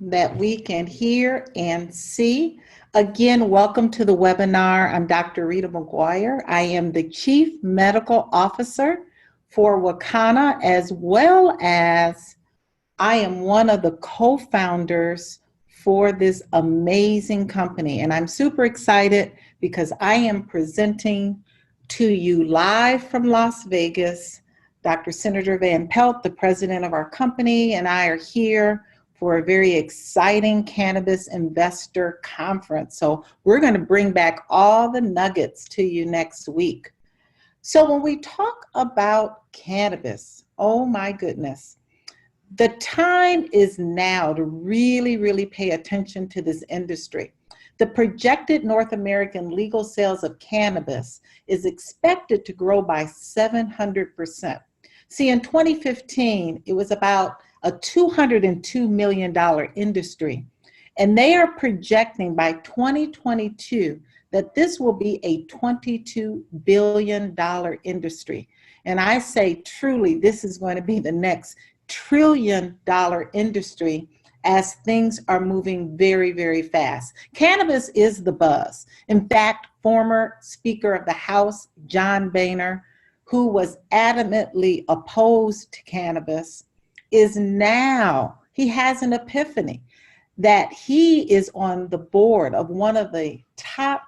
that we can hear and see. Again, welcome to the webinar. I'm Dr. Rita McGuire. I am the Chief Medical Officer for Wakana, as well as I am one of the co-founders for this amazing company. And I'm super excited because I am presenting to you live from Las Vegas. Dr. Senator Van Pelt, the president of our company, and I are here for a very exciting cannabis investor conference. So we're going to bring back all the nuggets to you next week. So when we talk about cannabis, oh my goodness, the time is now to really pay attention to this industry. The projected North American legal sales of cannabis is expected to grow by 700%. See, in 2015, it was about a $202 million industry, and they are projecting by 2022 that this will be a $22 billion industry. And I say truly, this is going to be the next trillion-dollar industry as things are moving very fast. Cannabis is the buzz. In fact, former Speaker of the House, John Boehner, who was adamantly opposed to cannabis, is now, he has an epiphany that he is on the board of one of the top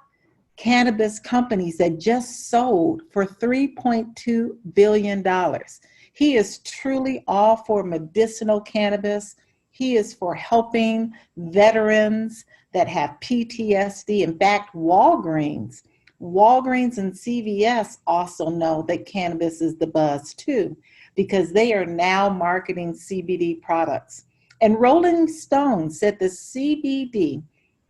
cannabis companies that just sold for $3.2 billion. He is truly all for medicinal cannabis. He is for helping veterans that have PTSD. In fact, Walgreens and CVS also know that cannabis is the buzz too, because they are now marketing CBD products. And Rolling Stone said the CBD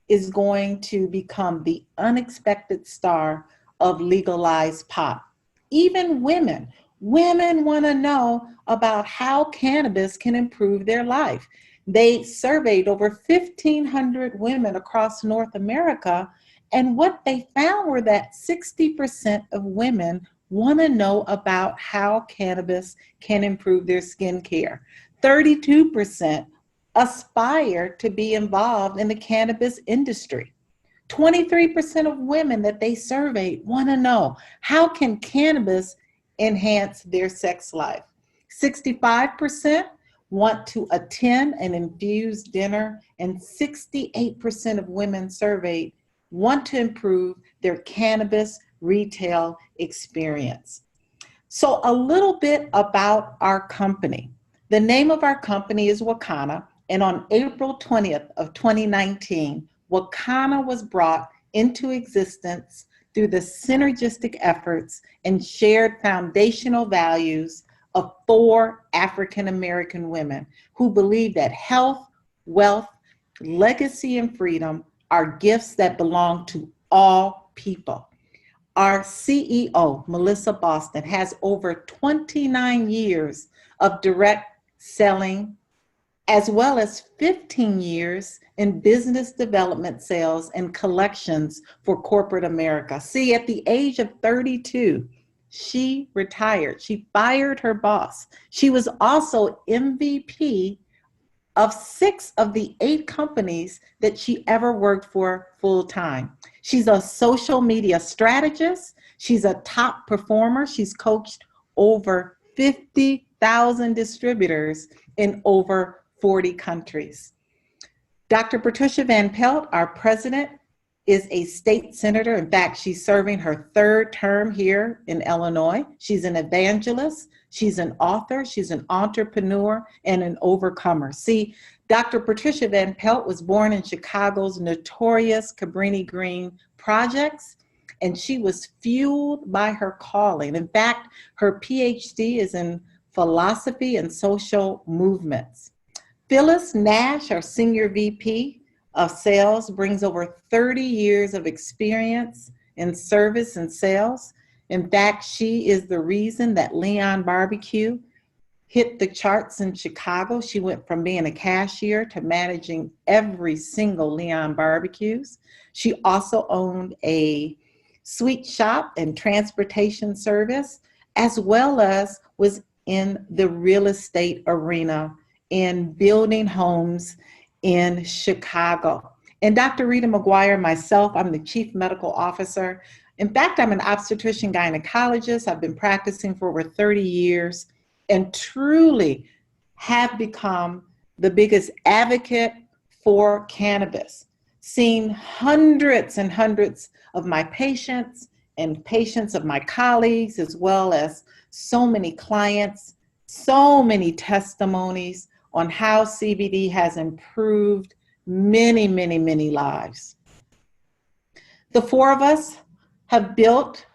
is going to become the unexpected star of legalized pot. Even women want to know about how cannabis can improve their life. They surveyed over 1,500 women across North America, and what they found were that 60% of women want to know about how cannabis can improve their skincare. 32% aspire to be involved in the cannabis industry. 23% of women that they surveyed want to know, how can cannabis enhance their sex life? 65% want to attend an infused dinner, and 68% of women surveyed want to improve their cannabis retail experience. So a little bit about our company. The name of our company is Wakana, and on April 20th of 2019, Wakana was brought into existence through the synergistic efforts and shared foundational values of 4 African American women who believe that health, wealth, legacy, and freedom are gifts that belong to all people. Our CEO, Melissa Boston, has over 29 years of direct selling, as well as 15 years in business development sales and collections for corporate America. See, at the age of 32, she retired. She fired her boss. She was also MVP of 6 of the 8 companies that she ever worked for full time. She's a social media strategist. She's a top performer. She's coached over 50,000 distributors in over 40 countries. Dr. Patricia Van Pelt, our president, is a state senator. In fact, she's serving her 3rd term here in Illinois. She's an evangelist. She's an author. She's an entrepreneur and an overcomer. See, Dr. Patricia Van Pelt was born in Chicago's notorious Cabrini Green projects, and she was fueled by her calling. In fact, her PhD is in philosophy and social movements. Phyllis Nash, our senior VP of sales, brings over 30 years of experience in service and sales. In fact, she is the reason that Leon Barbecue hit the charts in Chicago. She went from being a cashier to managing every single Leon Barbecues. She also owned a sweet shop and transportation service, as well as was in the real estate arena in building homes in Chicago. And Dr. Rita McGuire, myself, I'm the Chief Medical Officer. In fact, I'm an obstetrician gynecologist. I've been practicing for over 30 years and truly have become the biggest advocate for cannabis, seeing hundreds and hundreds of my patients and patients of my colleagues, as well as so many clients, so many testimonies on how CBD has improved many, many, many lives. The four of us have built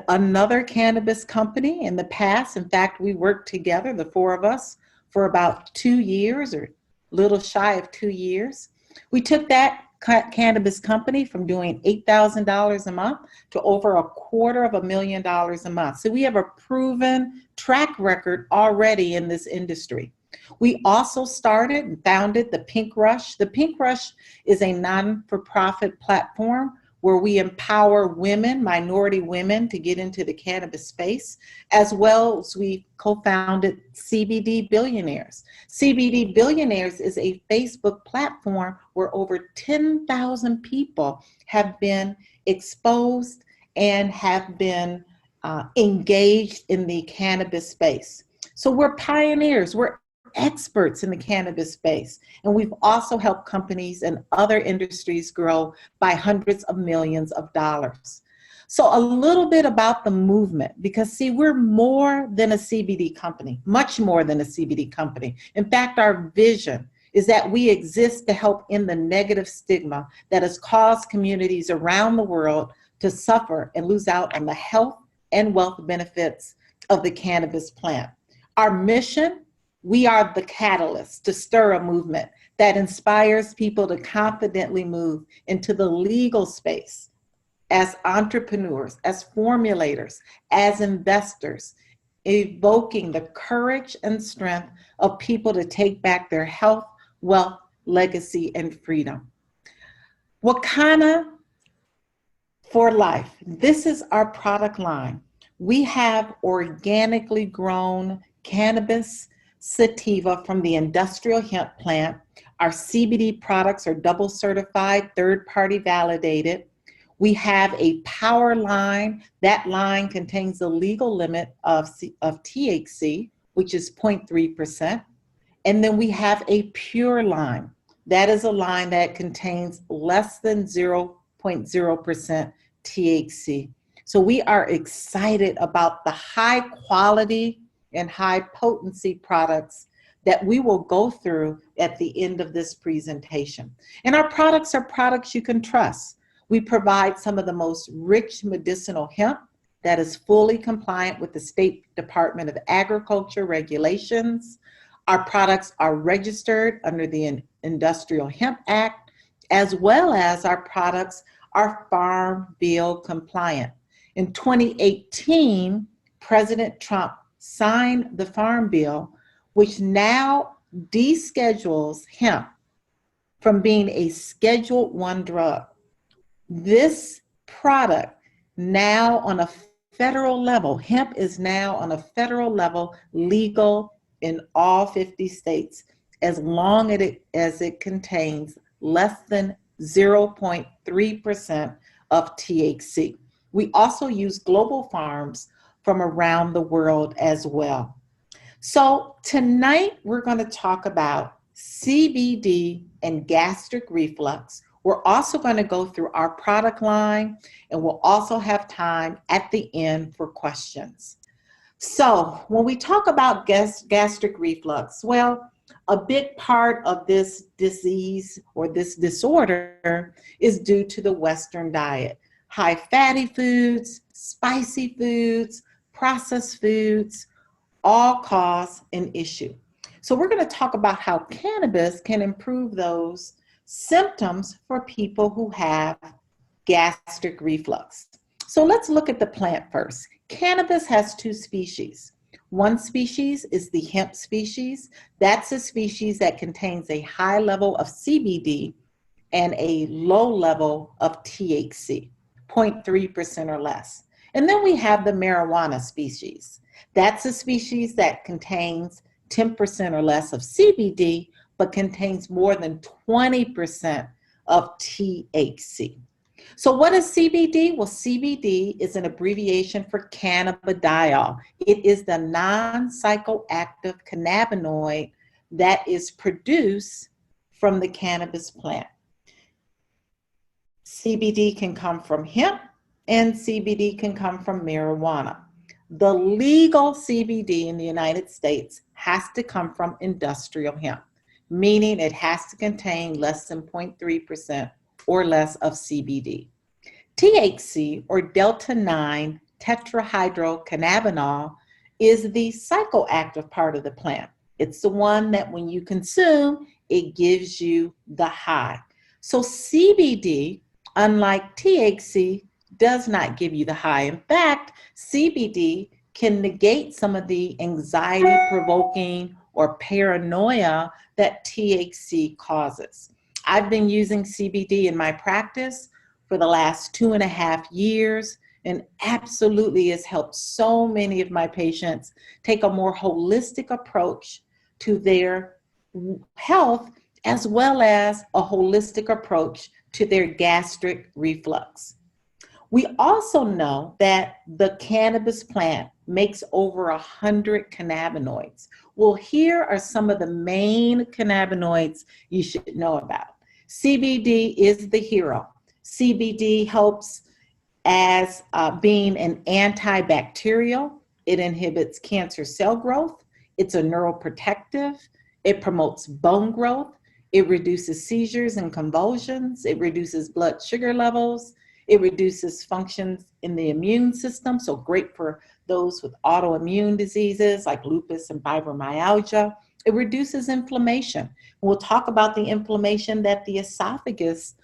another cannabis company in the past. In fact, we worked together, the four of us, for about 2 years or a little shy of 2 years. We took that cannabis company from doing $8,000 a month to over $250,000 a month. So we have a proven track record already in this industry. We also started and founded the Pink Rush. The Pink Rush is a non-for-profit platform where we empower women, minority women, to get into the cannabis space, as well as we co-founded CBD Billionaires. CBD Billionaires is a Facebook platform where over 10,000 people have been exposed and have been engaged in the cannabis space. So we're pioneers, we're experts in the cannabis space. And we've also helped companies and other industries grow by hundreds of millions of dollars. So a little bit about the movement, because see, we're more than a CBD company, much more than a CBD company. In fact, our vision is that we exist to help end the negative stigma that has caused communities around the world to suffer and lose out on the health and wealth benefits of the cannabis plant. Our mission: we are the catalyst to stir a movement that inspires people to confidently move into the legal space as entrepreneurs, as formulators, as investors, evoking the courage and strength of people to take back their health, wealth, legacy, and freedom. Wakana for Life. This is our product line. We have organically grown cannabis sativa from the industrial hemp plant. Our CBD products are double certified, third-party validated. We have a power line. That line contains the legal limit of THC, which is 0.3%. And then we have a pure line. That is a line that contains less than 0.0% THC. So we are excited about the high quality and high potency products that we will go through at the end of this presentation. And our products are products you can trust. We provide some of the most rich medicinal hemp that is fully compliant with the State Department of Agriculture regulations. Our products are registered under the Industrial Hemp Act, as well as our products are Farm Bill compliant. In 2018, President Trump signed the Farm Bill, which now deschedules hemp from being a Schedule I drug. This product now on a federal level, hemp is now on a federal level legal in all 50 states, as long as it contains less than 0.3% of THC. We also use global farms from around the world as well. So tonight we're going to talk about CBD and gastric reflux. We're also going to go through our product line, and we'll also have time at the end for questions. So when we talk about gastric reflux, well, a big part of this disease or this disorder is due to the Western diet. High fatty foods, spicy foods, processed foods, all cause an issue. So we're going to talk about how cannabis can improve those symptoms for people who have gastric reflux. So let's look at the plant first. Cannabis has two species. One species is the hemp species. That's a species that contains a high level of CBD and a low level of THC, 0.3% or less. And then we have the marijuana species. That's a species that contains 10% or less of CBD, but contains more than 20% of THC. So what is CBD? Well, CBD is an abbreviation for cannabidiol. It is the non-psychoactive cannabinoid that is produced from the cannabis plant. CBD can come from hemp and CBD can come from marijuana. The legal CBD in the United States has to come from industrial hemp, meaning it has to contain less than 0.3% or less of CBD. THC, or delta-9 tetrahydrocannabinol, is the psychoactive part of the plant. It's the one that when you consume, it gives you the high. So CBD, unlike THC, does not give you the high. In fact, CBD can negate some of the anxiety-provoking or paranoia that THC causes. I've been using CBD in my practice for the last 2.5 years, and absolutely has helped so many of my patients take a more holistic approach to their health, as well as a holistic approach to their gastric reflux. We also know that the cannabis plant makes over 100 cannabinoids. Well, here are some of the main cannabinoids you should know about. CBD is the hero. CBD helps as being an antibacterial. It inhibits cancer cell growth. It's a neuroprotective. It promotes bone growth. It reduces seizures and convulsions. It reduces blood sugar levels. It reduces functions in the immune system, so great for those with autoimmune diseases like lupus and fibromyalgia. It reduces inflammation. We'll talk about the inflammation that the esophagus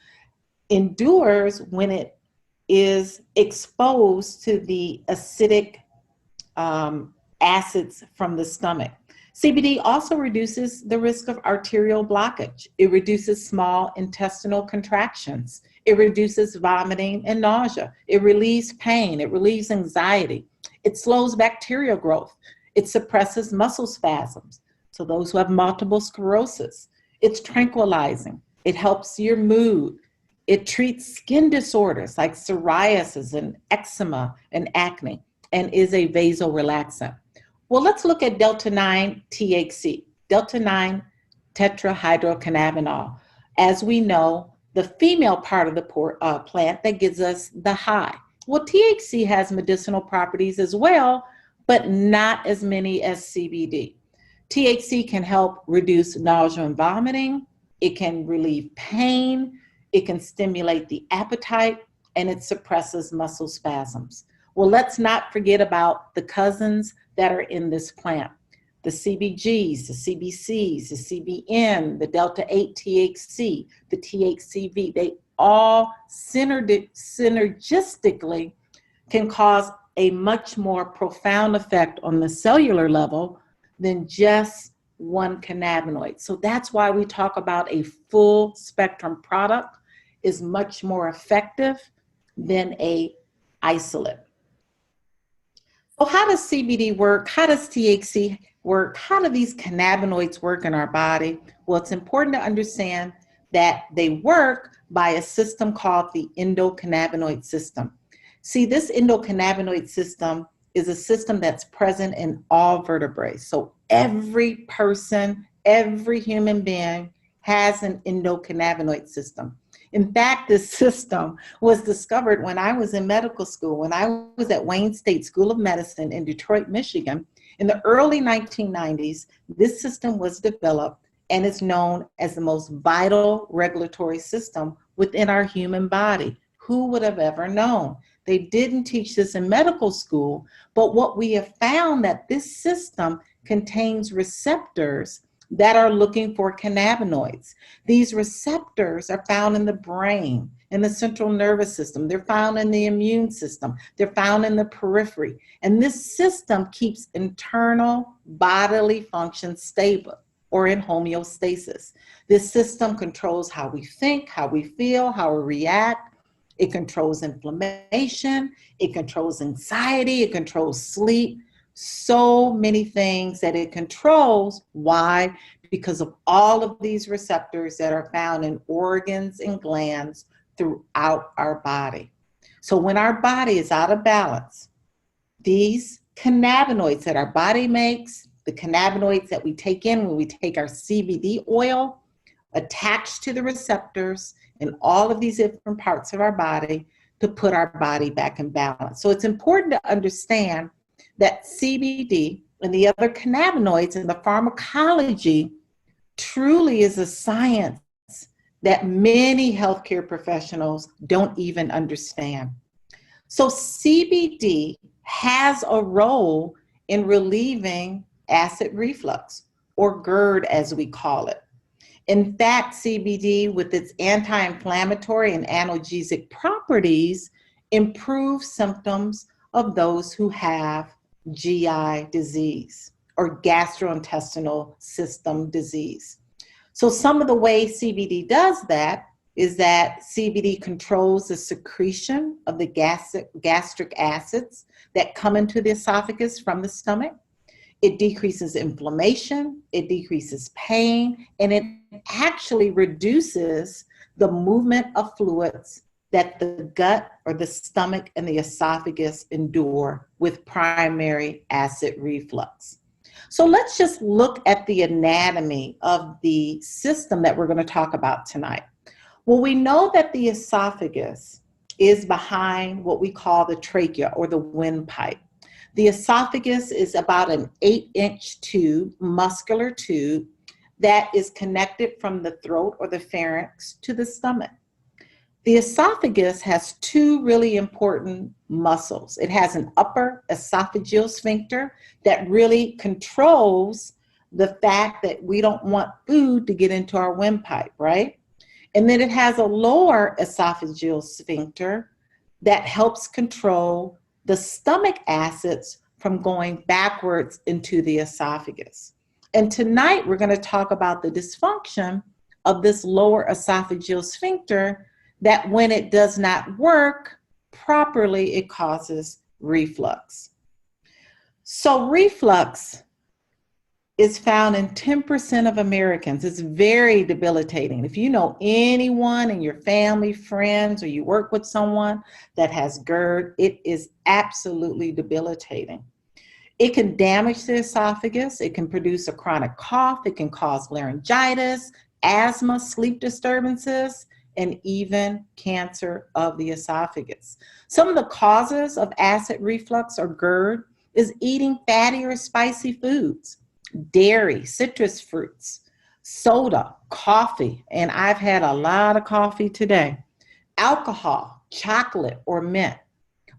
endures when it is exposed to the acidic acids from the stomach. CBD also reduces the risk of arterial blockage. It reduces small intestinal contractions. It reduces vomiting and nausea. It relieves pain. It relieves anxiety. It slows bacterial growth. It suppresses muscle spasms. So those who have multiple sclerosis. It's tranquilizing. It helps your mood. It treats skin disorders like psoriasis and eczema and acne, and is a vasorelaxant. Well, let's look at delta-9 THC, delta-9 tetrahydrocannabinol. As we know, the female part of the plant that gives us the high. Well, THC has medicinal properties as well, but not as many as CBD. THC can help reduce nausea and vomiting. It can relieve pain. It can stimulate the appetite, and it suppresses muscle spasms. Well, let's not forget about the cousins that are in this plant. The CBGs, the CBCs, the CBN, the delta-8 THC, the THCV, they all synergistically can cause a much more profound effect on the cellular level than just one cannabinoid. So that's why we talk about a full spectrum product is much more effective than an isolate. So how does CBD work? How does THC work? How do these cannabinoids work in our body? Well, it's important to understand that they work by a system called the endocannabinoid system. See, this endocannabinoid system is a system that's present in all vertebrae. So every person, every human being has an endocannabinoid system. In fact, this system was discovered when I was in medical school, when I was at Wayne State School of Medicine in Detroit, Michigan. In the early 1990s, this system was developed and is known as the most vital regulatory system within our human body. Who would have ever known? They didn't teach this in medical school, but what we have found that this system contains receptors that are looking for cannabinoids. These receptors are found in the brain, in the central nervous system. They're found in the immune system. They're found in the periphery. And this system keeps internal bodily functions stable or in homeostasis. This system controls how we think, how we feel, how we react. It controls inflammation. It controls anxiety. It controls sleep. So many things that it controls. Why? because of all of these receptors that are found in organs and glands throughout our body. So when our body is out of balance, these cannabinoids that our body makes, the cannabinoids that we take in when we take our CBD oil, attach to the receptors in all of these different parts of our body to put our body back in balance. So it's important to understand that CBD and the other cannabinoids and the pharmacology truly is a science that many healthcare professionals don't even understand. So CBD has a role in relieving acid reflux, or GERD as we call it. In fact, CBD, with its anti-inflammatory and analgesic properties, improves symptoms of those who have GI disease or gastrointestinal system disease. So some of the ways CBD does that is that CBD controls the secretion of the gastric acids that come into the esophagus from the stomach. It decreases inflammation, it decreases pain, and it actually reduces the movement of fluids that the gut or the stomach and the esophagus endure with primary acid reflux. So let's just look at the anatomy of the system that we're going to talk about tonight. Well, we know that the esophagus is behind what we call the trachea or the windpipe. The esophagus is about an 8-inch tube, muscular tube, that is connected from the throat or the pharynx to the stomach. The esophagus has two really important muscles. It has an upper esophageal sphincter that really controls the fact that we don't want food to get into our windpipe, right? And then it has a lower esophageal sphincter that helps control the stomach acids from going backwards into the esophagus. And tonight we're going to talk about the dysfunction of this lower esophageal sphincter, that when it does not work properly, it causes reflux. So reflux is found in 10% of Americans. It's very debilitating. If you know anyone in your family, friends, or you work with someone that has GERD, it is absolutely debilitating. It can damage the esophagus. It can produce a chronic cough. It can cause laryngitis, asthma, sleep disturbances, and even cancer of the esophagus. Some of the causes of acid reflux or GERD is eating fatty or spicy foods, dairy, citrus fruits, soda, coffee, and I've had a lot of coffee today, alcohol, chocolate, or mint.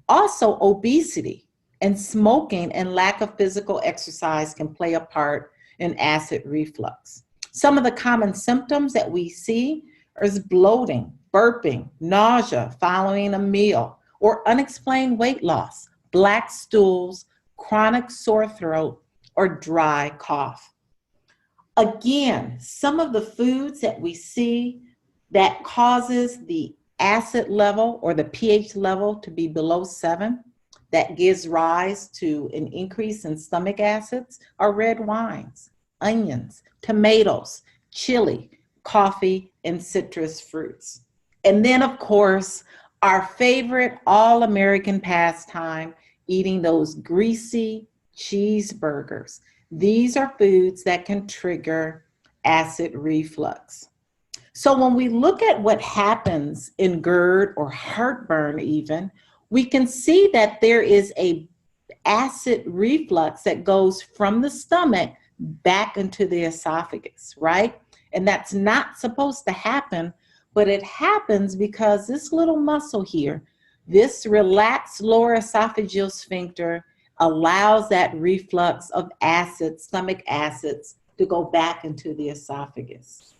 Also, obesity and smoking and lack of physical exercise can play a part in acid reflux. Some of the common symptoms that we see is bloating, burping, nausea following a meal, or unexplained weight loss, black stools, chronic sore throat, or dry cough. Again, some of the foods that we see that causes the acid level or the pH level to be below 7, that gives rise to an increase in stomach acids, are red wines, onions, tomatoes, chili, coffee, and citrus fruits. And then, of course, our favorite all-American pastime, eating those greasy cheeseburgers. These are foods that can trigger acid reflux. So when we look at what happens in GERD or heartburn even, we can see that there is a acid reflux that goes from the stomach back into the esophagus, right? And that's not supposed to happen, but it happens because this little muscle here, this relaxed lower esophageal sphincter, allows that reflux of acids, stomach acids, to go back into the esophagus.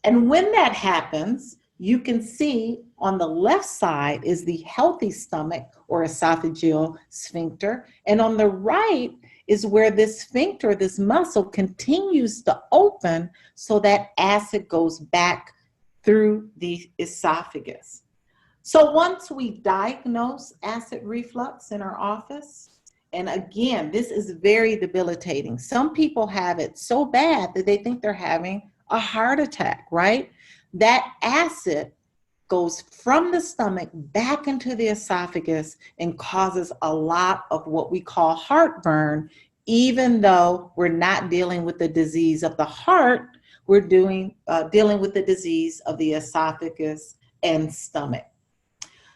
And when that happens, you can see on the left side is the healthy stomach or esophageal sphincter, and on the right is where this sphincter, this muscle, continues to open so that acid goes back through the esophagus. So once we diagnose acid reflux in our office And again, this is very debilitating. Some people have it so bad that they think they're having a heart attack, right? That acid goes from the stomach back into the esophagus and causes a lot of what we call heartburn, even though we're not dealing with the disease of the heart, we're dealing with the disease of the esophagus and stomach.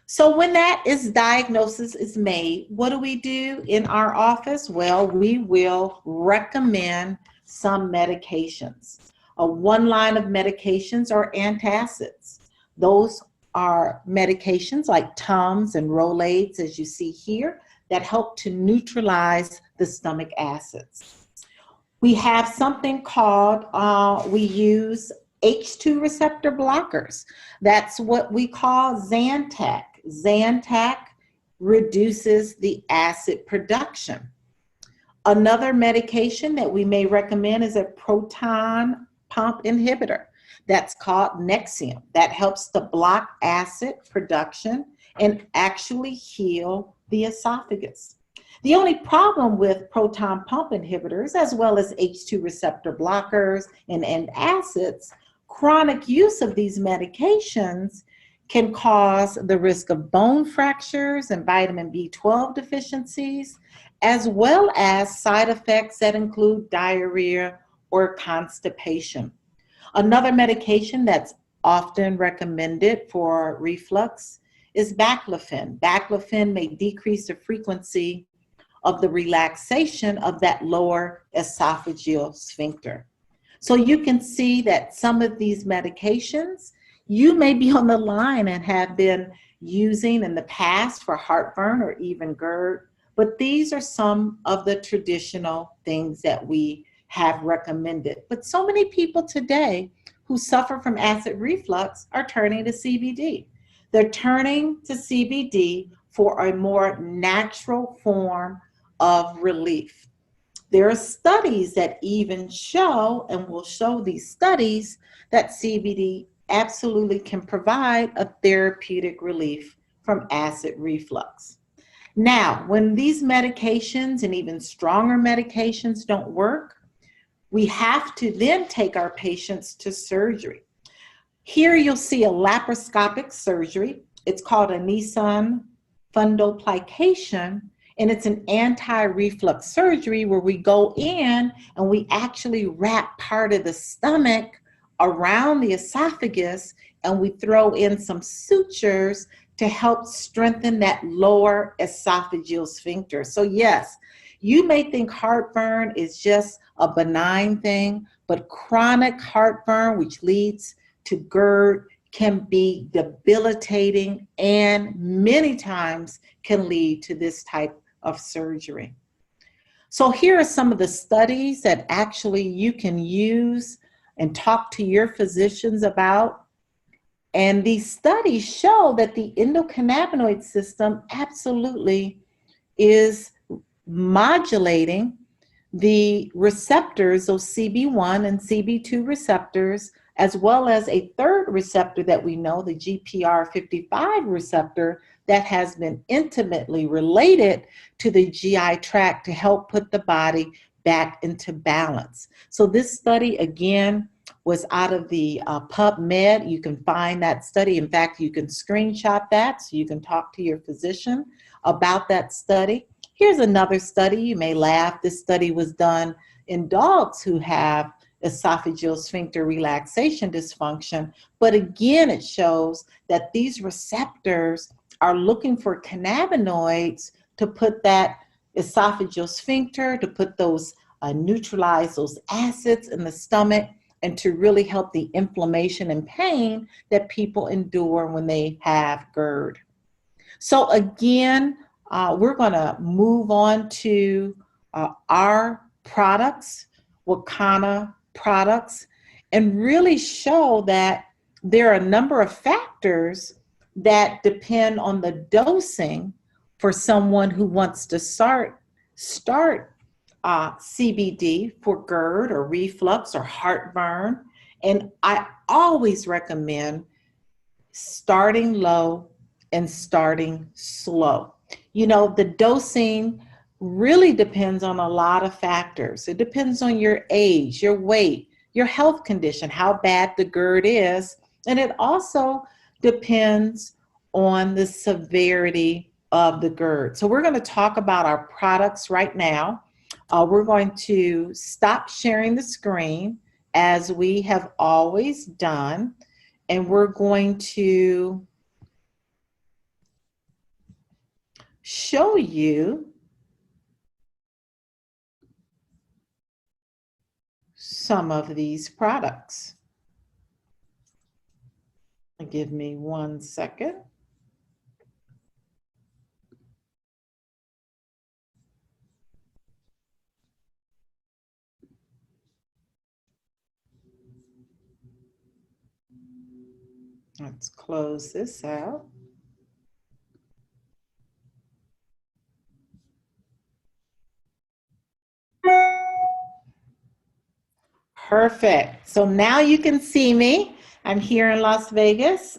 So when that diagnosis is made, what do we do in our office? Well, we will recommend some medications. One line of medications are antacids. Those are medications like Tums and Rolaids, as you see here, that help to neutralize the stomach acids. We have something called, we use H2 receptor blockers. That's what we call Zantac. Zantac reduces the acid production. Another medication that we may recommend is a proton pump inhibitor. That's called Nexium. That helps to block acid production and actually heal the esophagus. The only problem with proton pump inhibitors, as well as H2 receptor blockers and antacids, chronic use of these medications can cause the risk of bone fractures and vitamin B12 deficiencies, as well as side effects that include diarrhea or constipation. Another medication that's often recommended for reflux is baclofen. Baclofen may decrease the frequency of the relaxation of that lower esophageal sphincter. So you can see that some of these medications you may be on the line and have been using in the past for heartburn or even GERD, but these are some of the traditional things that we have recommended. But so many people today who suffer from acid reflux are turning to CBD. They're turning to CBD for a more natural form of relief. There are studies that even show, and will show these studies, that CBD absolutely can provide a therapeutic relief from acid reflux. Now, when these medications and even stronger medications don't work, we have to then take our patients to surgery. Here you'll see a laparoscopic surgery. It's called a Nissen fundoplication, and it's an anti-reflux surgery where we go in and we actually wrap part of the stomach around the esophagus, and we throw in some sutures to help strengthen that lower esophageal sphincter. So yes, you may think heartburn is just a benign thing, but chronic heartburn, which leads to GERD, can be debilitating and many times can lead to this type of surgery. So here are some of the studies that actually you can use and talk to your physicians about. And these studies show that the endocannabinoid system absolutely is modulating the receptors, those CB1 and CB2 receptors, as well as a third receptor that we know, the GPR55 receptor, that has been intimately related to the GI tract to help put the body back into balance. So this study, again, was out of the PubMed. You can find that study. In fact, you can screenshot that so you can talk to your physician about that study. Here's another study. You may laugh. This study was done in dogs who have esophageal sphincter relaxation dysfunction. But again, it shows that these receptors are looking for cannabinoids to put that esophageal sphincter, to put those, neutralize those acids in the stomach, and to really help the inflammation and pain that people endure when they have GERD. So again, we're going to move on to our products, Wakana products, and really show that there are a number of factors that depend on the dosing for someone who wants to start CBD for GERD or reflux or heartburn. And I always recommend starting low and starting slow. You know, the dosing really depends on a lot of factors. It depends on your age, your weight, your health condition, how bad the GERD is, and it also depends on the severity of the GERD. So we're going to talk about our products right now. We're going to stop sharing the screen as we have always done, and we're going to show you some of these products. Give me 1 second. Let's close this out. Perfect. So now you can see me. I'm here in Las Vegas.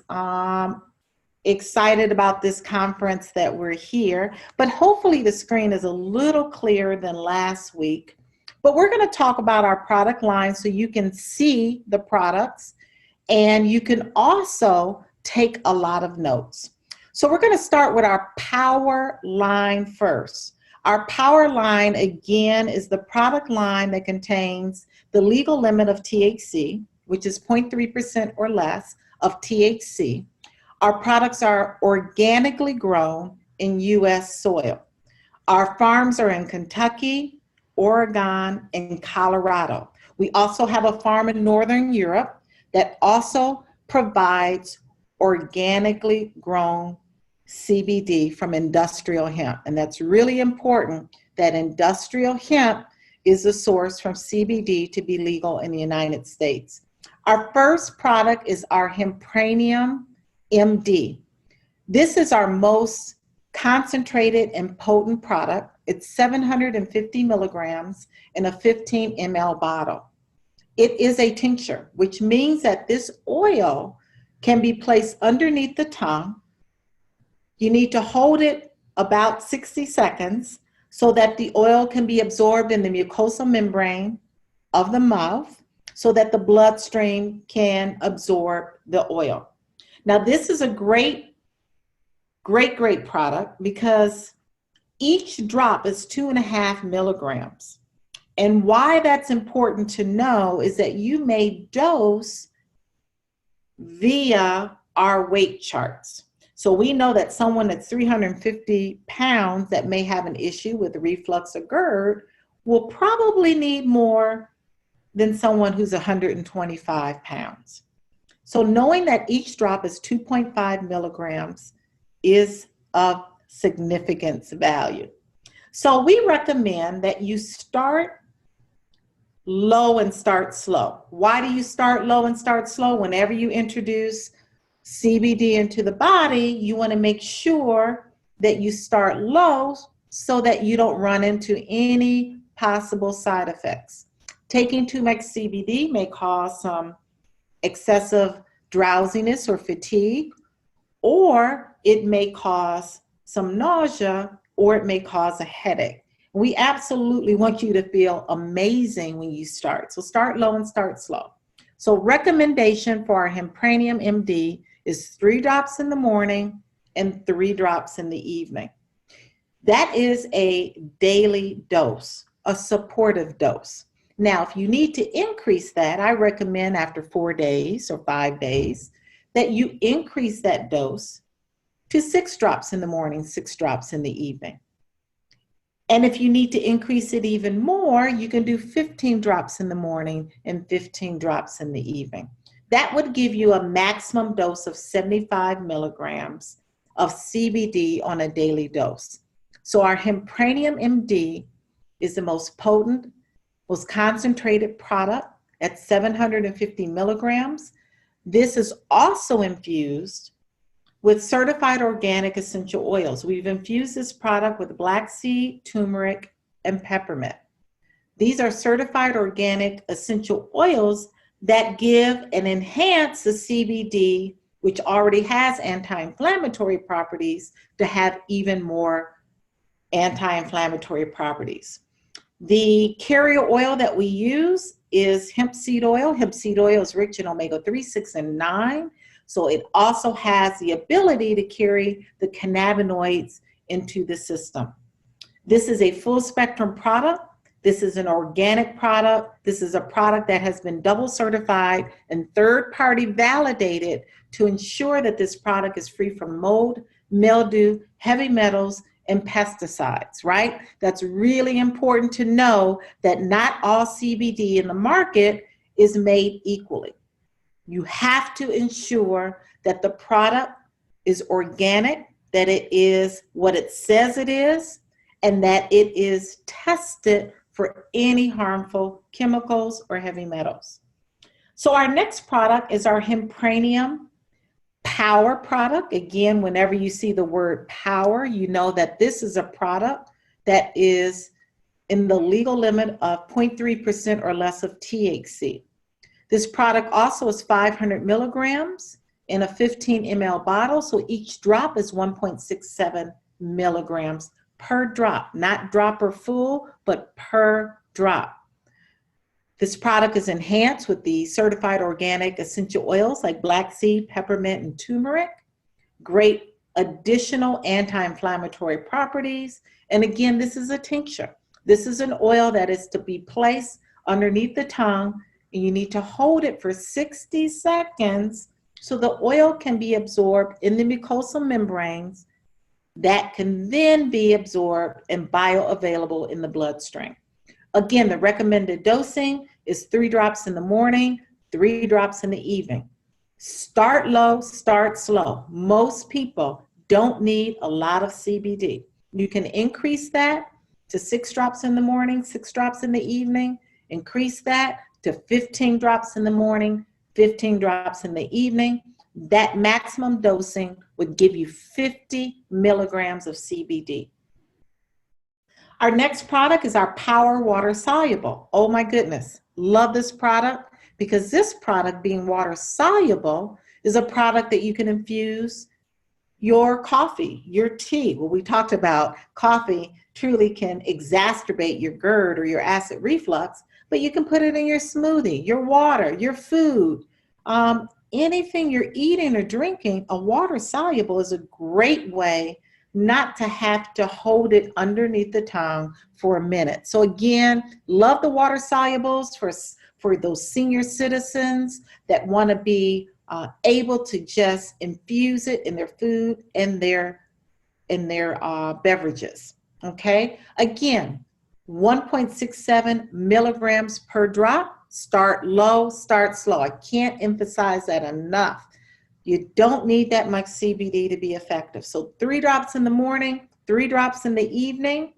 Excited about this conference that we're here, but hopefully the screen is a little clearer than last week. But we're going to talk about our product line so you can see the products and you can also take a lot of notes. So we're going to start with our Power line first. Our Power line, again, is the product line that contains the legal limit of THC, which is 0.3% or less of THC. Our products are organically grown in U.S. soil. Our farms are in Kentucky, Oregon, and Colorado. We also have a farm in Northern Europe that also provides organically grown CBD from industrial hemp. And that's really important that industrial hemp is the source from CBD to be legal in the United States. Our first product is our Hempranium MD. This is our most concentrated and potent product. It's 750 milligrams in a 15 ml bottle. It is a tincture, which means that this oil can be placed underneath the tongue. You need to hold it about 60 seconds so that the oil can be absorbed in the mucosal membrane of the mouth so that the bloodstream can absorb the oil. Now, this is a great product because each drop is 2.5 milligrams. And why that's important to know is that you may dose via our weight charts. So we know that someone that's 350 pounds that may have an issue with reflux or GERD will probably need more than someone who's 125 pounds. So knowing that each drop is 2.5 milligrams is of significance value. So we recommend that you start low and start slow. Why do you start low and start slow? Whenever you introduce CBD into the body, you want to make sure that you start low so that you don't run into any possible side effects. Taking too much CBD may cause some excessive drowsiness or fatigue, or it may cause some nausea, or it may cause a headache. We absolutely want you to feel amazing when you start. So start low and start slow. So recommendation for our Hempranium MD is 3 drops in the morning and 3 drops in the evening. That is a daily dose, a supportive dose. Now, if you need to increase that, I recommend after 4 days or 5 days that you increase that dose to 6 drops in the morning, 6 drops in the evening. And if you need to increase it even more, you can do 15 drops in the morning and 15 drops in the evening. That would give you a maximum dose of 75 milligrams of CBD on a daily dose. So our Hempranium MD is the most potent, most concentrated product at 750 milligrams. This is also infused with certified organic essential oils. We've infused this product with black seed, turmeric, and peppermint. These are certified organic essential oils that give and enhance the CBD, which already has anti-inflammatory properties, to have even more anti-inflammatory properties. The carrier oil that we use is hemp seed oil. Hemp seed oil is rich in omega-3, 6, and 9. So it also has the ability to carry the cannabinoids into the system. This is a full spectrum product. This is an organic product. This is a product that has been double certified and third-party validated to ensure that this product is free from mold, mildew, heavy metals, and pesticides, right? That's really important to know, that not all CBD in the market is made equally. You have to ensure that the product is organic, that it is what it says it is, and that it is tested for any harmful chemicals or heavy metals. So our next product is our Hempranium Power product. Again, whenever you see the word power, you know that this is a product that is in the legal limit of 0.3% or less of THC. This product also is 500 milligrams in a 15 ml bottle, so each drop is 1.67 milligrams per drop, not dropper full, but per drop. This product is enhanced with the certified organic essential oils like black seed, peppermint, and turmeric. Great additional anti-inflammatory properties. And again, this is a tincture. This is an oil that is to be placed underneath the tongue, and you need to hold it for 60 seconds so the oil can be absorbed in the mucosal membranes that can then be absorbed and bioavailable in the bloodstream. Again, the recommended dosing is 3 drops in the morning, 3 drops in the evening. Start low, start slow. Most people don't need a lot of CBD. You can increase that to 6 drops in the morning, 6 drops in the evening. Increase that to 15 drops in the morning, 15 drops in the evening. That maximum dosing would give you 50 milligrams of CBD. Our next product is our Power Water Soluble. Oh my goodness, love this product, because this product, being water soluble, is a product that you can infuse your coffee, your tea. Well, we talked about coffee truly can exacerbate your GERD or your acid reflux, but you can put it in your smoothie, your water, your food, anything you're eating or drinking. A water soluble is a great way not to have to hold it underneath the tongue for a minute. So again, love the water solubles for those senior citizens that want to be able to just infuse it in their food and their beverages. Okay, again, 1.67 milligrams per drop. Start low, start slow. I can't emphasize that enough. You don't need that much CBD to be effective. So 3 drops in the morning, 3 drops in the evening.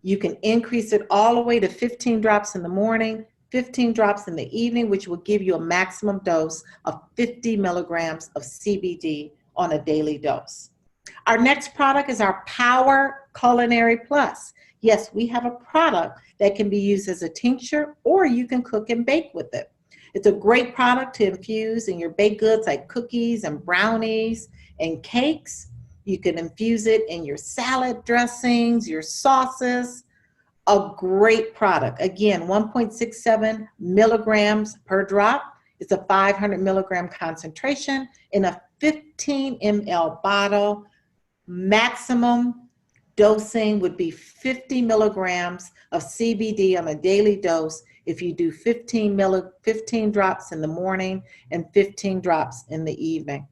You can increase it all the way to 15 drops in the morning, 15 drops in the evening, which will give you a maximum dose of 50 milligrams of CBD on a daily dose. Our next product is our Power Culinary Plus. Yes, we have a product that can be used as a tincture, or you can cook and bake with it. It's a great product to infuse in your baked goods like cookies and brownies and cakes. You can infuse it in your salad dressings, your sauces. A great product. Again, 1.67 milligrams per drop. It's a 500 milligram concentration in a 15 ml bottle. Maximum dosing would be 50 milligrams of CBD on a daily dose if you do 15 drops in the morning and 15 drops in the evening.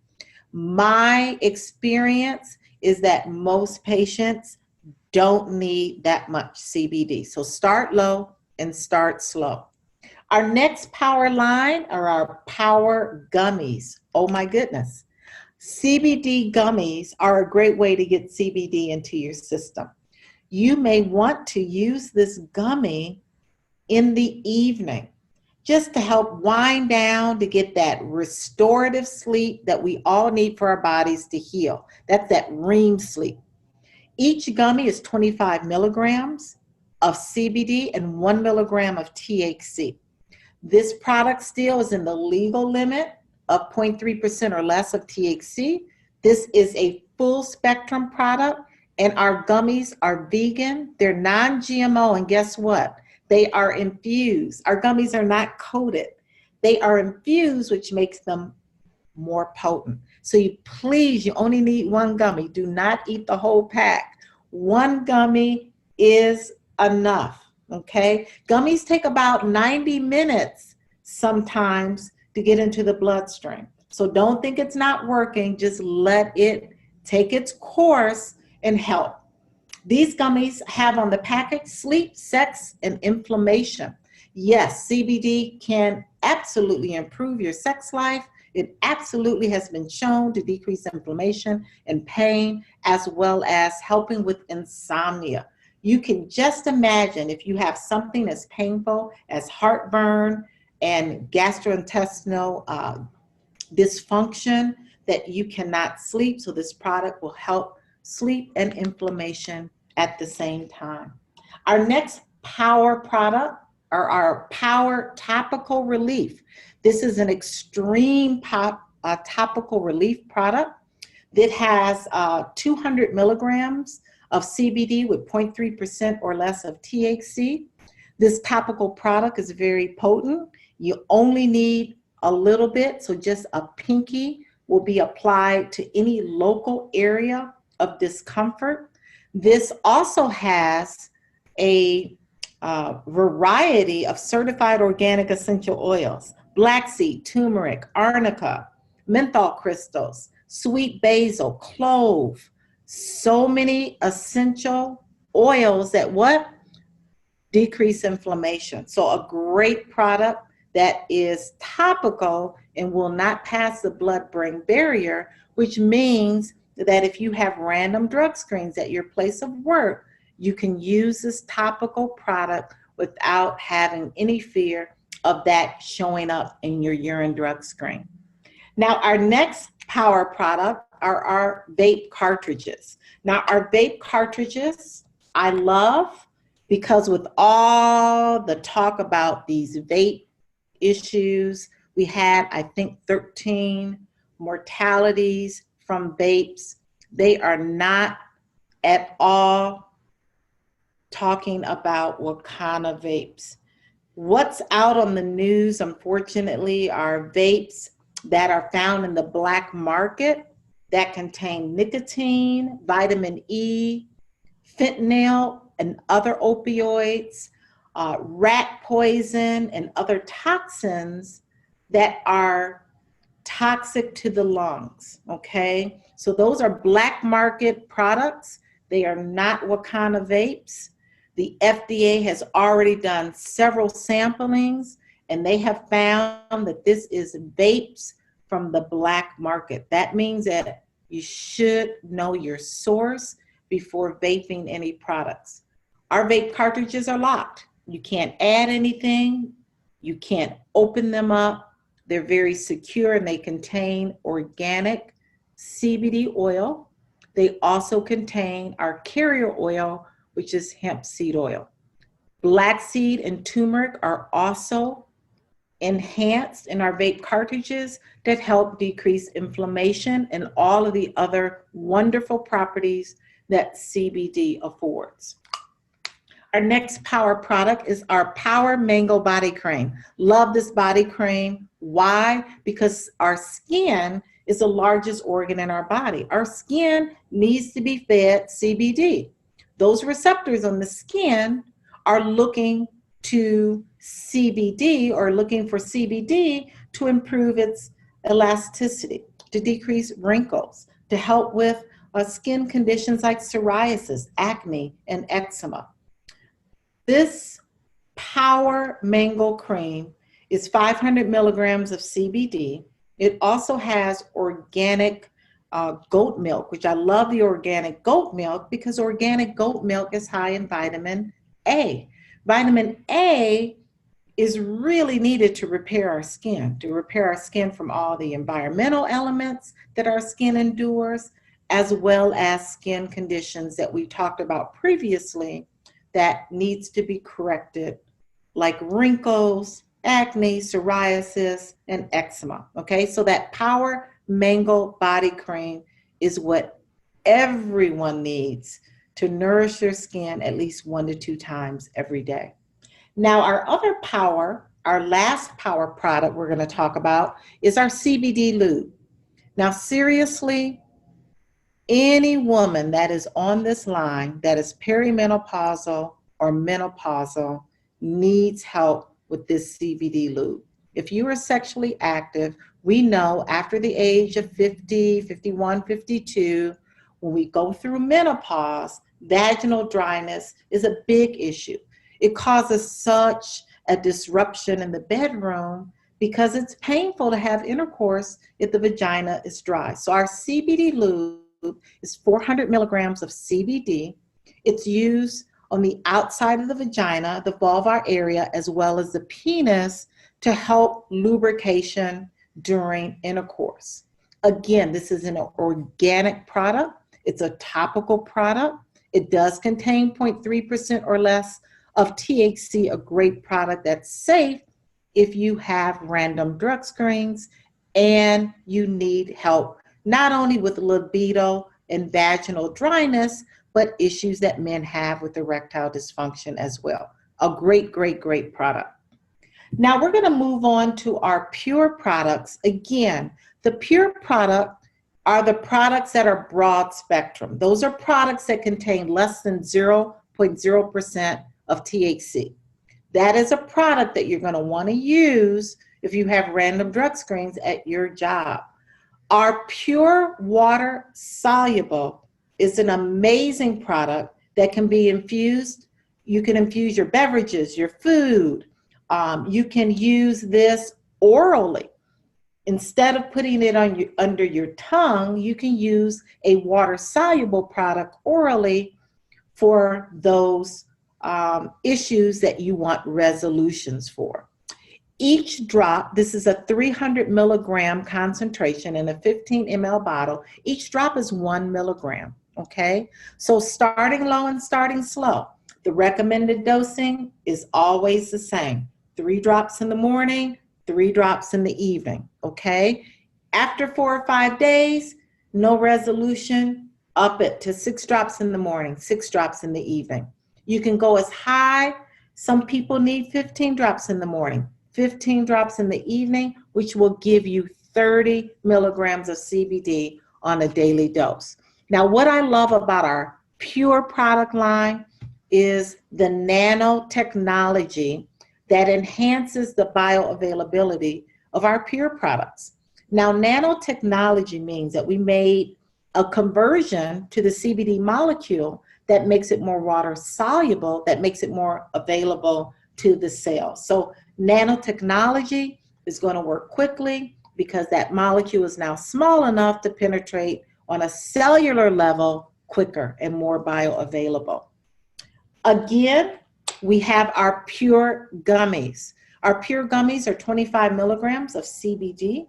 My experience is that most patients don't need that much CBD. So start low and start slow. Our next power line are our Power Gummies. Oh my goodness. CBD gummies are a great way to get CBD into your system. You may want to use this gummy in the evening just to help wind down, to get that restorative sleep that we all need for our bodies to heal. That's that REM sleep. Each gummy is 25 milligrams of CBD and 1 milligram of THC. This product still is in the legal limit of 0.3% or less of THC. This is a full spectrum product, And our gummies are vegan, they're non-GMO, and guess what? They are infused. Our gummies are not coated. They are infused, which makes them more potent. So you only need one gummy. Do not eat the whole pack. One gummy is enough, okay? Gummies take about 90 minutes sometimes to get into the bloodstream. So don't think it's not working. Just let it take its course and help. These gummies have on the package sleep, sex, and inflammation. Yes, CBD can absolutely improve your sex life. It absolutely has been shown to decrease inflammation and pain, as well as helping with insomnia. You can just imagine if you have something as painful as heartburn and gastrointestinal dysfunction that you cannot sleep. So this product will help sleep and inflammation at the same time. Our next power product are our Power Topical Relief. This is an extreme topical relief product that has 200 milligrams of CBD with 0.3% or less of THC. This topical product is very potent. You only need a little bit, so just a pinky will be applied to any local area of discomfort. This also has a variety of certified organic essential oils: black seed, turmeric, arnica, menthol crystals, sweet basil, clove. So many essential oils that what? Decrease inflammation. So a great product that is topical and will not pass the blood-brain barrier, which means that if you have random drug screens at your place of work, you can use this topical product without having any fear of that showing up in your urine drug screen. Now, our next power product are our vape cartridges. Now, our vape cartridges I love because with all the talk about these vape issues, we had, I think, 13 mortalities from vapes. They are not at all talking about Wakana vapes. What's out on the news, unfortunately, are vapes that are found in the black market that contain nicotine, vitamin E, fentanyl, and other opioids, rat poison, and other toxins that are toxic to the lungs, okay? So those are black market products. They are not Wakana vapes. The FDA has already done several samplings, and they have found that this is vapes from the black market. That means that you should know your source before vaping any products. Our vape cartridges are locked. You can't add anything. You can't open them up. They're very secure, and they contain organic CBD oil. They also contain our carrier oil, which is hemp seed oil. Black seed and turmeric are also enhanced in our vape cartridges that help decrease inflammation and all of the other wonderful properties that CBD affords. Our next power product is our Power Mango Body Cream. Love this body cream. Why? Because our skin is the largest organ in our body. Our skin needs to be fed CBD. Those receptors on the skin are looking to CBD or looking for CBD to improve its elasticity, to decrease wrinkles, to help with skin conditions like psoriasis, acne, and eczema. This Power Mango Cream is 500 milligrams of CBD. It also has organic goat milk, which I love the organic goat milk because organic goat milk is high in vitamin A. Vitamin A is really needed to repair our skin from all the environmental elements that our skin endures, as well as skin conditions that we talked about previously that needs to be corrected, like wrinkles, acne, psoriasis, and eczema. Okay, so that Power Mango Body Cream is what everyone needs to nourish your skin at least 1 to 2 times every day. Now, our last power product we're going to talk about is our CBD lube. Now, seriously, any woman that is on this line that is perimenopausal or menopausal needs help with this CBD lube. If you are sexually active, we know after the age of 50, 51, 52, when we go through menopause, vaginal dryness is a big issue. It causes such a disruption in the bedroom because it's painful to have intercourse if the vagina is dry. So our CBD lube is 400 milligrams of CBD. It's used on the outside of the vagina, the vulvar area, as well as the penis to help lubrication during intercourse. Again, this is an organic product. It's a topical product. It does contain 0.3% or less of THC, a great product that's safe if you have random drug screens and you need help not only with libido and vaginal dryness, but issues that men have with erectile dysfunction as well. A great, great, great product. Now we're going to move on to our pure products. Again, the pure product are the products that are broad spectrum. Those are products that contain less than 0.0% of THC. That is a product that you're going to want to use if you have random drug screens at your job. Our pure water soluble is an amazing product that can be infused. You can infuse your beverages, your food. You can use this orally. Instead of putting it on under your tongue, you can use a water soluble product orally for those issues that you want resolutions for. Each drop, this is a 300 milligram concentration in a 15 ml bottle. Each drop is 1 milligram, okay? So starting low and starting slow. The recommended dosing is always the same. 3 drops in the morning, 3 drops in the evening, okay? After 4 or 5 days, no resolution, up it to 6 drops in the morning, 6 drops in the evening. You can go as high. Some people need 15 drops in the morning, 15 drops in the evening, which will give you 30 milligrams of CBD on a daily dose. Now, what I love about our pure product line is the nanotechnology that enhances the bioavailability of our pure products. Now, nanotechnology means that we made a conversion to the CBD molecule that makes it more water soluble, that makes it more available to the cell. So nanotechnology is going to work quickly because that molecule is now small enough to penetrate on a cellular level quicker and more bioavailable. Again, we have our pure gummies. Our pure gummies are 25 milligrams of CBD.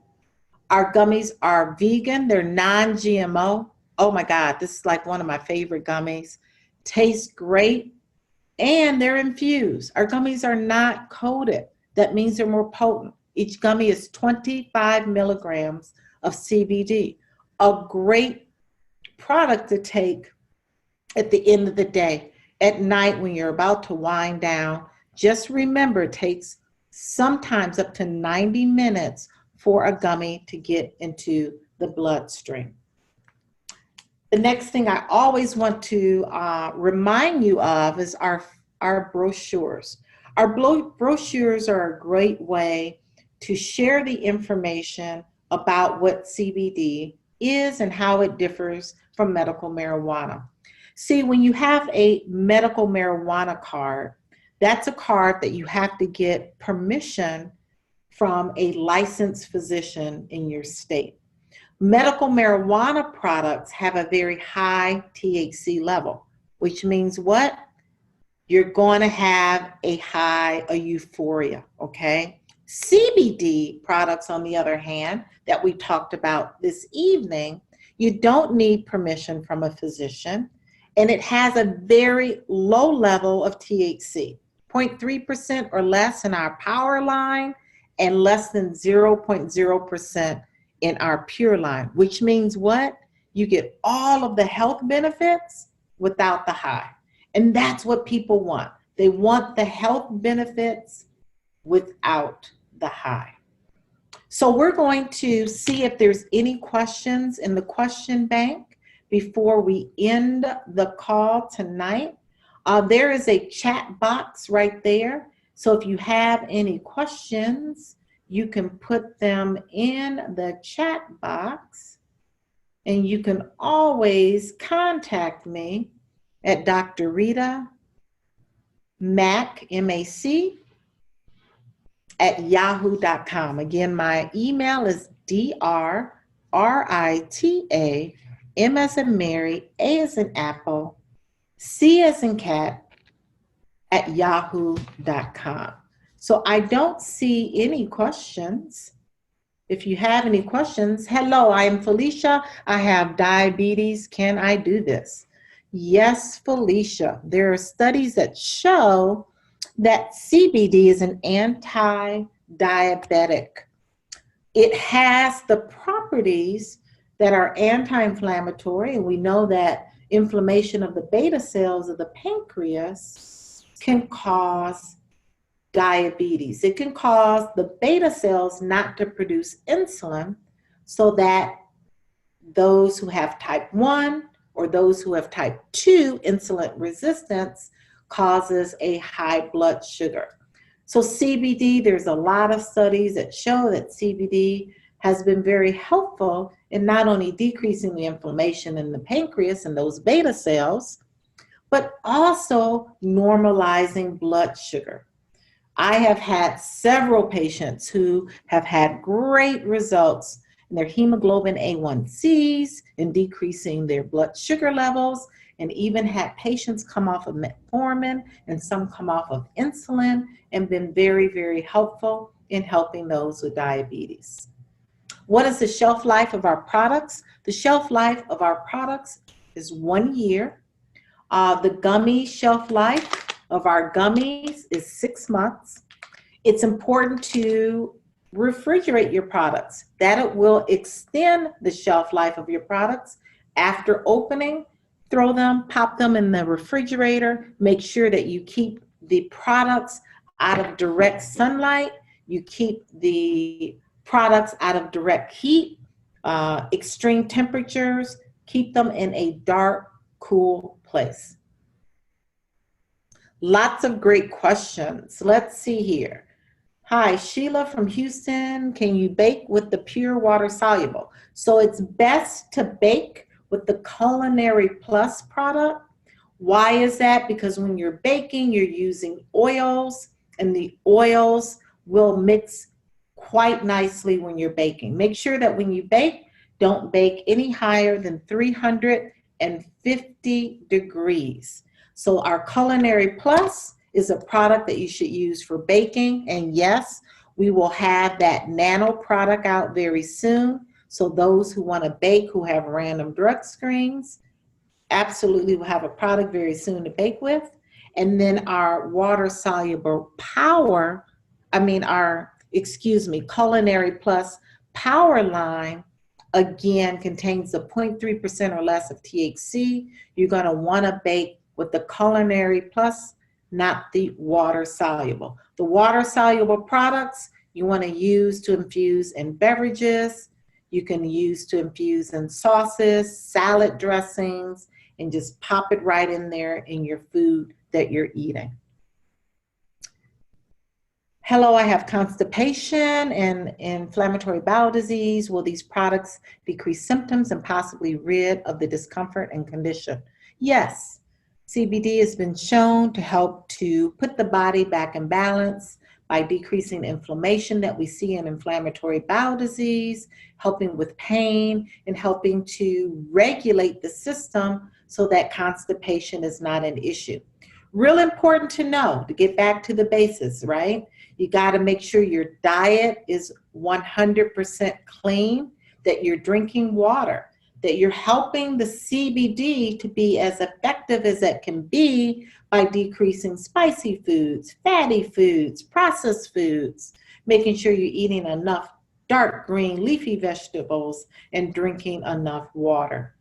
Our gummies are vegan. They're non-GMO. Oh my God, this is like one of my favorite gummies. Tastes great, and they're infused. Our gummies are not coated. That means they're more potent. Each gummy is 25 milligrams of CBD. A great product to take at the end of the day, at night when you're about to wind down. Just remember, it takes sometimes up to 90 minutes for a gummy to get into the bloodstream. The next thing I always want to remind you of is our brochures. Our brochures are a great way to share the information about what CBD is and how it differs from medical marijuana. See, when you have a medical marijuana card, that's a card that you have to get permission from a licensed physician in your state. Medical marijuana products have a very high THC level, which means what? You're going to have a euphoria, okay? CBD products, on the other hand, that we talked about this evening, you don't need permission from a physician, and it has a very low level of THC, 0.3% or less in our power line, and less than 0.0% in our pure line, which means what? You get all of the health benefits without the high. And that's what people want. They want the health benefits without the high. So we're going to see if there's any questions in the question bank before we end the call tonight. There is a chat box right there. So if you have any questions, you can put them in the chat box, and you can always contact me at Dr. Rita Mac, M-A-C, at yahoo.com. Again, my email is DRRITA, M as in Mary, A as in Apple, C as in cat, at yahoo.com. So I don't see any questions. If you have any questions, hello, I am Felicia. I have diabetes. Can I do this? Yes, Felicia. There are studies that show that CBD is an anti-diabetic. It has the properties that are anti-inflammatory, and we know that inflammation of the beta cells of the pancreas can cause diabetes. It can cause the beta cells not to produce insulin, so that those who have type 1 or those who have type 2 insulin resistance causes a high blood sugar. So CBD, there's a lot of studies that show that CBD has been very helpful in not only decreasing the inflammation in the pancreas and those beta cells, but also normalizing blood sugar. I have had several patients who have had great results in their hemoglobin A1Cs, in decreasing their blood sugar levels, and even had patients come off of metformin and some come off of insulin, and been very, very helpful in helping those with diabetes. What is the shelf life of our products? The shelf life of our products is 1 year. The gummy shelf life of our gummies is 6 months. It's important to refrigerate your products. That it will extend the shelf life of your products. After opening, throw them, pop them in the refrigerator. Make sure that you keep the products out of direct sunlight. You keep the products out of direct heat, extreme temperatures. Keep them in a dark, cool place. Lots of great questions. Let's see here. Hi, Sheila from Houston. Can you bake with the pure water soluble? So it's best to bake with the Culinary Plus product. Why is that? Because when you're baking, you're using oils, and the oils will mix quite nicely when you're baking. Make sure that when you bake, don't bake any higher than 350 degrees. So our Culinary Plus is a product that you should use for baking. And yes, we will have that nano product out very soon. So those who want to bake, who have random drug screens, absolutely will have a product very soon to bake with. And then our water soluble Culinary Plus Power line, again, contains the 0.3% or less of THC. You're going to want to bake with the Culinary Plus, not the water soluble. The water soluble products you want to use to infuse in beverages. You can use to infuse in sauces, salad dressings, and just pop it right in there in your food that you're eating. Hello, I have constipation and inflammatory bowel disease. Will these products decrease symptoms and possibly rid of the discomfort and condition? Yes. CBD has been shown to help to put the body back in balance by decreasing inflammation that we see in inflammatory bowel disease, helping with pain, and helping to regulate the system so that constipation is not an issue. Real important to know, to get back to the basics, right? You got to make sure your diet is 100% clean, that you're drinking water, that you're helping the CBD to be as effective as it can be by decreasing spicy foods, fatty foods, processed foods, making sure you're eating enough dark green leafy vegetables and drinking enough water.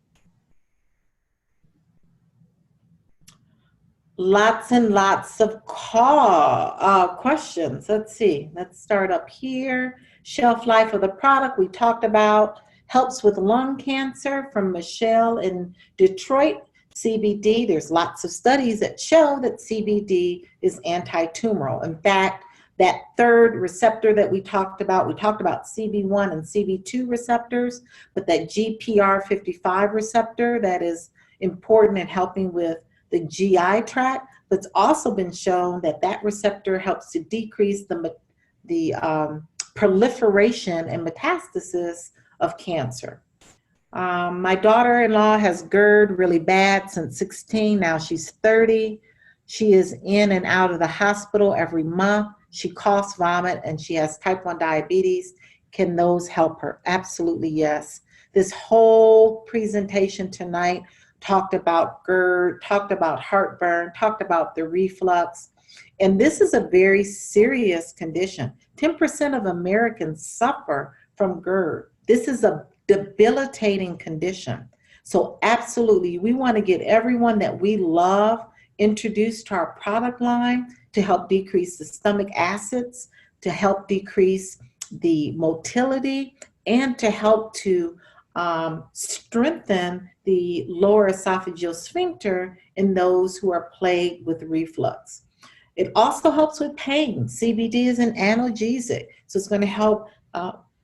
Lots and lots of questions. Let's see. Let's start up here. Shelf life of the product we talked about. Helps with lung cancer from Michelle in Detroit. CBD, there's lots of studies that show that CBD is anti-tumoral. In fact, that third receptor that we talked about CB1 and CB2 receptors, but that GPR55 receptor that is important in helping with the GI tract, but it's also been shown that that receptor helps to decrease the proliferation and metastasis of cancer. My daughter-in-law has GERD really bad since 16. Now she's 30. She is in and out of the hospital every month. She coughs, vomit, and she has type 1 diabetes. Can those help her? Absolutely, yes. This whole presentation tonight talked about GERD, talked about heartburn, talked about the reflux. And this is a very serious condition. 10% of Americans suffer from GERD. This is a debilitating condition. So absolutely, we want to get everyone that we love introduced to our product line to help decrease the stomach acids, to help decrease the motility, and to help to strengthen the lower esophageal sphincter in those who are plagued with reflux. It also helps with pain. CBD is an analgesic, so it's going to help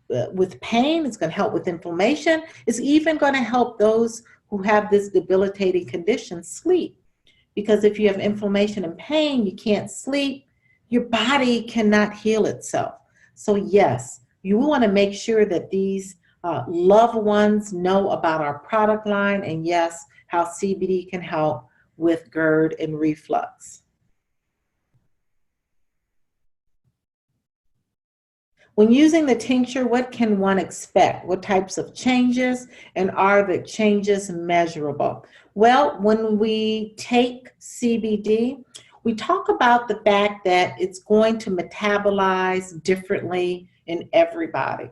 with pain, it's going to help with inflammation, it's even going to help those who have this debilitating condition sleep. Because if you have inflammation and pain, you can't sleep, your body cannot heal itself. So yes, you want to make sure that these loved ones know about our product line, and yes, how CBD can help with GERD and reflux. When using the tincture, what can one expect? What types of changes, and are the changes measurable? Well, when we take CBD, we talk about the fact that it's going to metabolize differently in everybody.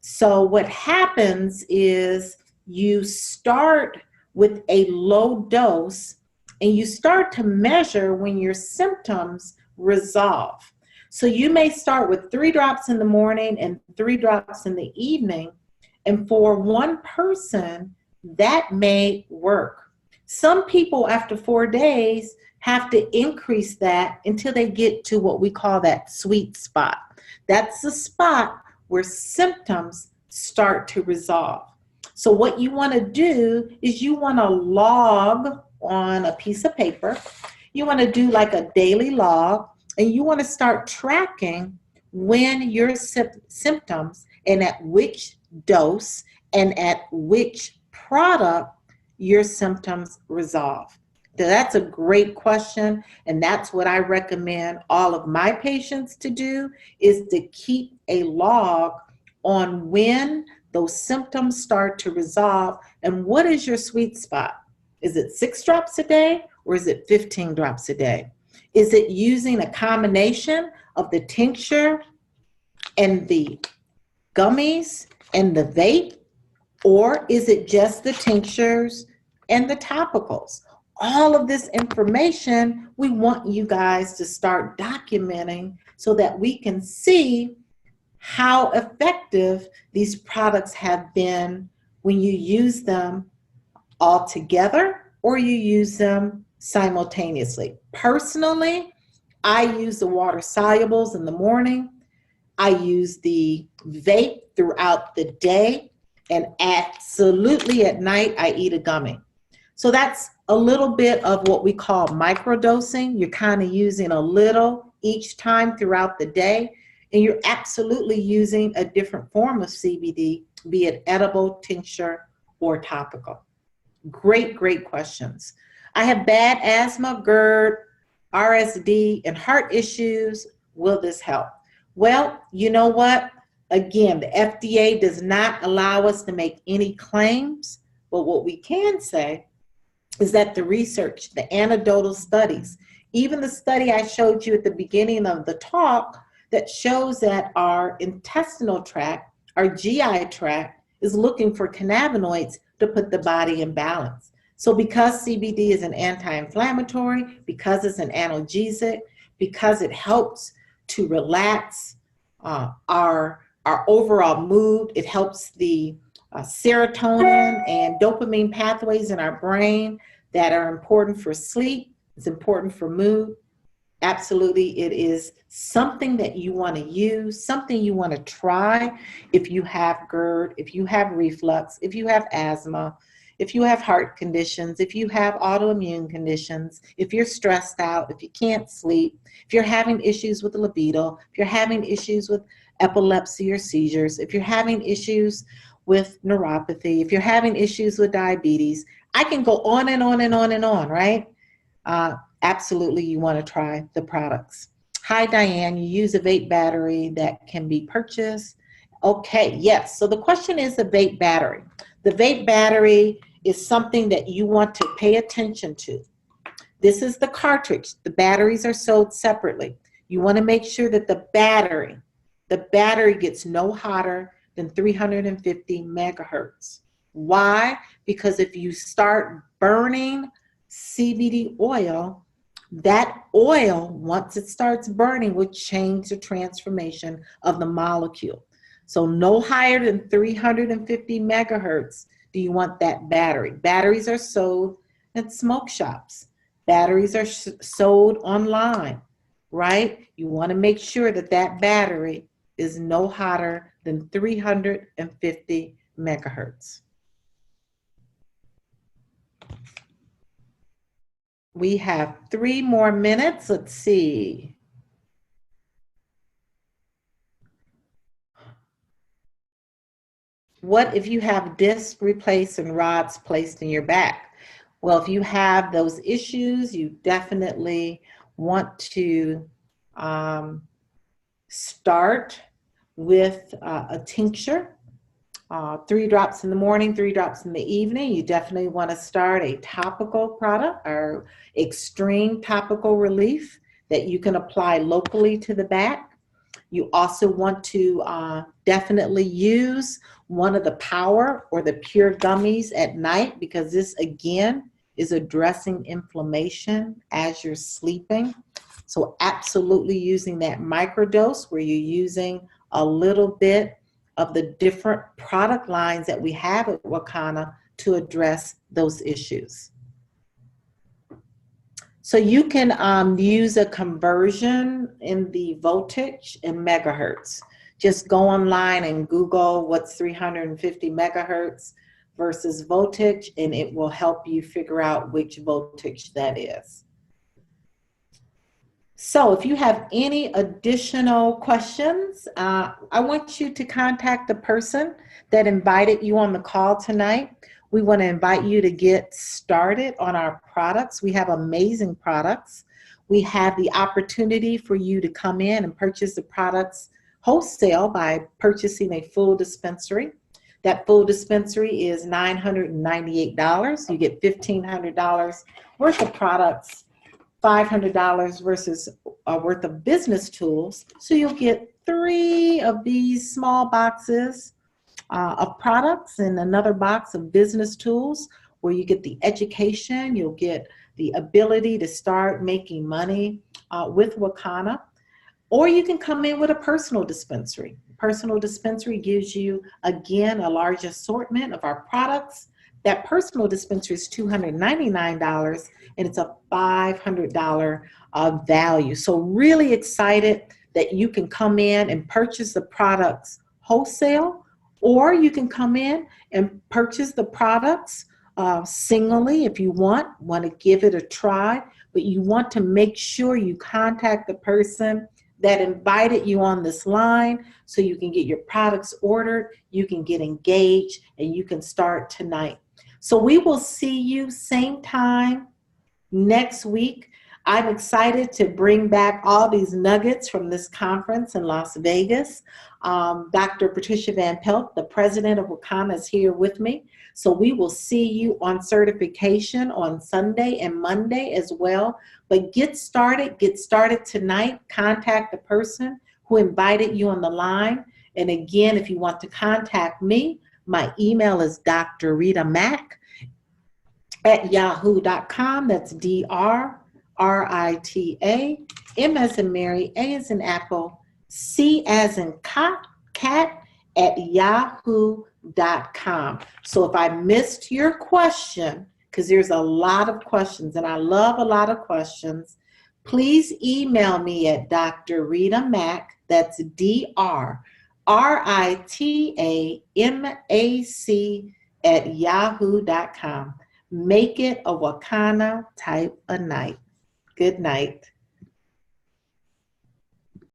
So what happens is you start with a low dose and you start to measure when your symptoms resolve. So you may start with 3 drops in the morning and 3 drops in the evening. And for one person, that may work. Some people after 4 days have to increase that until they get to what we call that sweet spot. That's the spot where symptoms start to resolve. So what you want to do is you want to log on a piece of paper. You want to do like a daily log. And you want to start tracking when your symptoms and at which dose and at which product your symptoms resolve. So that's a great question, and that's what I recommend all of my patients to do, is to keep a log on when those symptoms start to resolve and what is your sweet spot. Is it 6 drops a day or is it 15 drops a day? Is it using a combination of the tincture and the gummies and the vape, or is it just the tinctures and the topicals? All of this information we want you guys to start documenting so that we can see how effective these products have been when you use them all together or you use them simultaneously. Personally, I use the water solubles in the morning. I use the vape throughout the day, and absolutely at night I eat a gummy. So that's a little bit of what we call microdosing. You're kind of using a little each time throughout the day, and you're absolutely using a different form of CBD, be it edible, tincture, or topical. Great, great questions. I have bad asthma, GERD, RSD, and heart issues. Will this help? Well, you know what? Again, the FDA does not allow us to make any claims, but what we can say is that the research, the anecdotal studies, even the study I showed you at the beginning of the talk that shows that our intestinal tract, our GI tract, is looking for cannabinoids to put the body in balance. So because CBD is an anti-inflammatory, because it's an analgesic, because it helps to relax our overall mood, it helps the serotonin and dopamine pathways in our brain that are important for sleep, it's important for mood. Absolutely, it is something that you want to use, something you want to try if you have GERD, if you have reflux, if you have asthma, if you have heart conditions, if you have autoimmune conditions, if you're stressed out, if you can't sleep, if you're having issues with libido, if you're having issues with epilepsy or seizures, if you're having issues with neuropathy, if you're having issues with diabetes. I can go on and on and on and on, right? Absolutely, you want to try the products. Hi, Diane. You use a vape battery that can be purchased. Okay, yes. So the question is the vape battery. The vape battery is something that you want to pay attention to. This is the cartridge. The batteries are sold separately. You want to make sure that the battery gets no hotter than 350 megahertz. Why? Because if you start burning CBD oil, that oil, once it starts burning, will change the transformation of the molecule. So no higher than 350 megahertz do you want that battery. Batteries are sold in smoke shops. Batteries are sold online, right? You want to make sure that that battery is no hotter than 350 megahertz. We have 3 more minutes. Let's see. What if you have discs replaced and rods placed in your back? Well, if you have those issues, you definitely want to start with a tincture. 3 drops in the morning, 3 drops in the evening. You definitely want to start a topical product or extreme topical relief that you can apply locally to the back. You also want to definitely use one of the power or the pure gummies at night, because this again is addressing inflammation as you're sleeping. So absolutely using that microdose where you're using a little bit of the different product lines that we have at Wakana to address those issues. So you can use a conversion in the voltage and megahertz. Just go online and Google what's 350 megahertz versus voltage, and it will help you figure out which voltage that is. So if you have any additional questions, I want you to contact the person that invited you on the call tonight. We want to invite you to get started on our products. We have amazing products. We have the opportunity for you to come in and purchase the products wholesale by purchasing a full dispensary. That full dispensary is $998. You get $1,500 worth of products, $500 versus worth of business tools. So you'll get 3 of these small boxes of products and another box of business tools where you get the education, you'll get the ability to start making money with Wakana. Or you can come in with a personal dispensary. Personal dispensary gives you, again, a large assortment of our products. That personal dispensary is $299 and it's a $500 value. So really excited that you can come in and purchase the products wholesale, or you can come in and purchase the products singly if you want to give it a try, but you want to make sure you contact the person that invited you on this line so you can get your products ordered, you can get engaged, and you can start tonight. So we will see you same time next week. I'm excited to bring back all these nuggets from this conference in Las Vegas. Dr. Patricia Van Pelt, the president of Wakana, is here with me. So we will see you on certification on Sunday and Monday as well. But get started tonight. Contact the person who invited you on the line. And again, if you want to contact me, my email is Dr. Rita Mac at yahoo.com. That's DRRITA, M as in Mary, A as in Apple, C as in cat at yahoo.com. So if I missed your question, because there's a lot of questions and I love a lot of questions, please email me at Dr. Rita Mac, that's DRRITAMAC at yahoo.com. Make it a Wakana type of night. Good night.